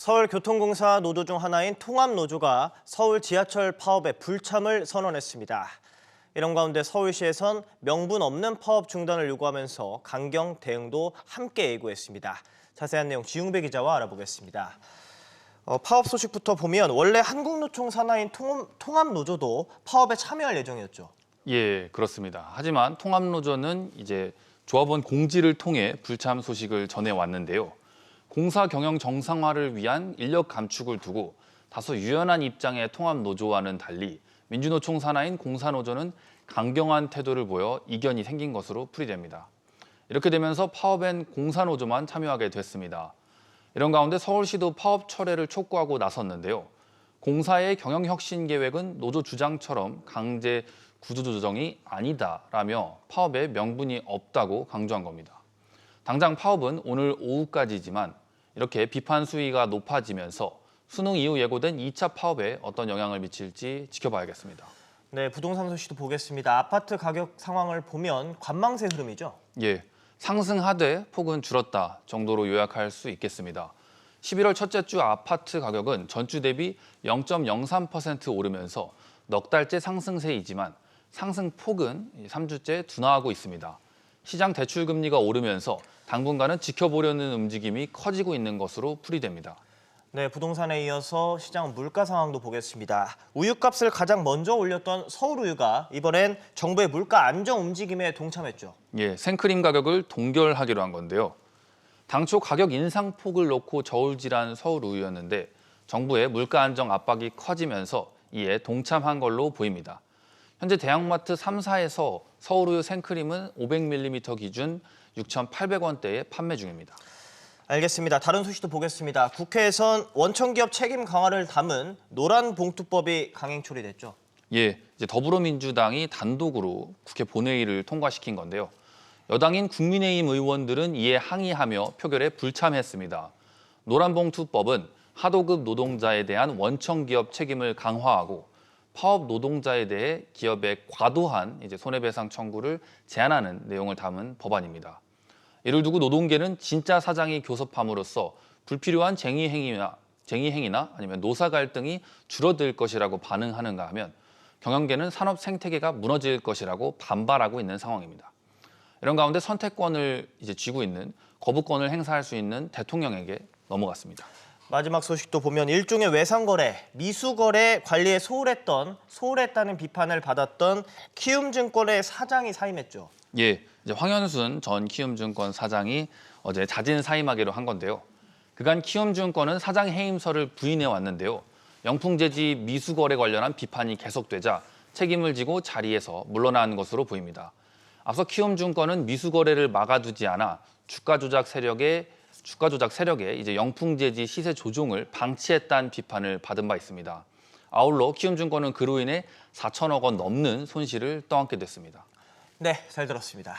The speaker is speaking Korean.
서울교통공사 노조 중 하나인 통합노조가 서울 지하철 파업에 불참을 선언했습니다. 이런 가운데 서울시에선 명분 없는 파업 중단을 요구하면서 강경 대응도 함께 예고했습니다. 자세한 내용 지웅배 기자와 알아보겠습니다. 파업 소식부터 보면 원래 한국노총 산하인 통합노조도 파업에 참여할 예정이었죠. 예, 그렇습니다. 하지만 통합노조는 이제 조합원 공지를 통해 불참 소식을 전해왔는데요. 공사 경영 정상화를 위한 인력 감축을 두고 다소 유연한 입장의 통합노조와는 달리 민주노총 산하인 공사노조는 강경한 태도를 보여 이견이 생긴 것으로 풀이됩니다. 이렇게 되면서 파업엔 공사노조만 참여하게 됐습니다. 이런 가운데 서울시도 파업 철회를 촉구하고 나섰는데요. 공사의 경영혁신 계획은 노조 주장처럼 강제 구조조정이 아니다라며 파업에 명분이 없다고 강조한 겁니다. 당장 파업은 오늘 오후까지지만 이렇게 비판 수위가 높아지면서 수능 이후 예고된 2차 파업에 어떤 영향을 미칠지 지켜봐야겠습니다. 네, 부동산 소식도 보겠습니다. 아파트 가격 상황을 보면 관망세 흐름이죠? 예, 상승하되 폭은 줄었다 정도로 요약할 수 있겠습니다. 11월 첫째 주 아파트 가격은 전주 대비 0.03% 오르면서 넉 달째 상승세이지만 상승폭은 3주째 둔화하고 있습니다. 시장 대출 금리가 오르면서 당분간은 지켜보려는 움직임이 커지고 있는 것으로 풀이됩니다. 네, 부동산에 이어서 시장 물가 상황도 보겠습니다. 우유값을 가장 먼저 올렸던 서울우유가 이번엔 정부의 물가 안정 움직임에 동참했죠. 예, 생크림 가격을 동결하기로 한 건데요. 당초 가격 인상폭을 놓고 저울질한 서울우유였는데 정부의 물가 안정 압박이 커지면서 이에 동참한 걸로 보입니다. 현재 대형마트 3사에서 서울우유 생크림은 500ml 기준 6,800원대에 판매 중입니다. 알겠습니다. 다른 소식도 보겠습니다. 국회에선 원청기업 책임 강화를 담은 노란봉투법이 강행 처리됐죠. 예, 이제 더불어민주당이 단독으로 국회 본회의를 통과시킨 건데요. 여당인 국민의힘 의원들은 이에 항의하며 표결에 불참했습니다. 노란봉투법은 하도급 노동자에 대한 원청기업 책임을 강화하고 파업 노동자에 대해 기업의 과도한 손해배상 청구를 제한하는 내용을 담은 법안입니다. 이를 두고 노동계는 진짜 사장이 교섭함으로써 불필요한 쟁의 행위나 아니면 노사 갈등이 줄어들 것이라고 반응하는가 하면 경영계는 산업 생태계가 무너질 것이라고 반발하고 있는 상황입니다. 이런 가운데 선택권을 쥐고 있는 거부권을 행사할 수 있는 대통령에게 넘어갔습니다. 마지막 소식도 보면 일종의 외상거래, 미수거래 관리에 소홀했다는 비판을 받았던 키움증권의 사장이 사임했죠. 예, 이제 황현순 전 키움증권 사장이 어제 자진 사임하기로 한 건데요. 그간 키움증권은 사장 해임서를 부인해 왔는데요. 영풍재지 미수거래 관련한 비판이 계속되자 책임을 지고 자리에서 물러난 것으로 보입니다. 앞서 키움증권은 미수거래를 막아두지 않아 주가 조작 세력의 영풍재지 시세 조종을 방치했다는 비판을 받은 바 있습니다. 아울러 키움증권은 그로 인해 4천억 원 넘는 손실을 떠안게 됐습니다. 네, 잘 들었습니다.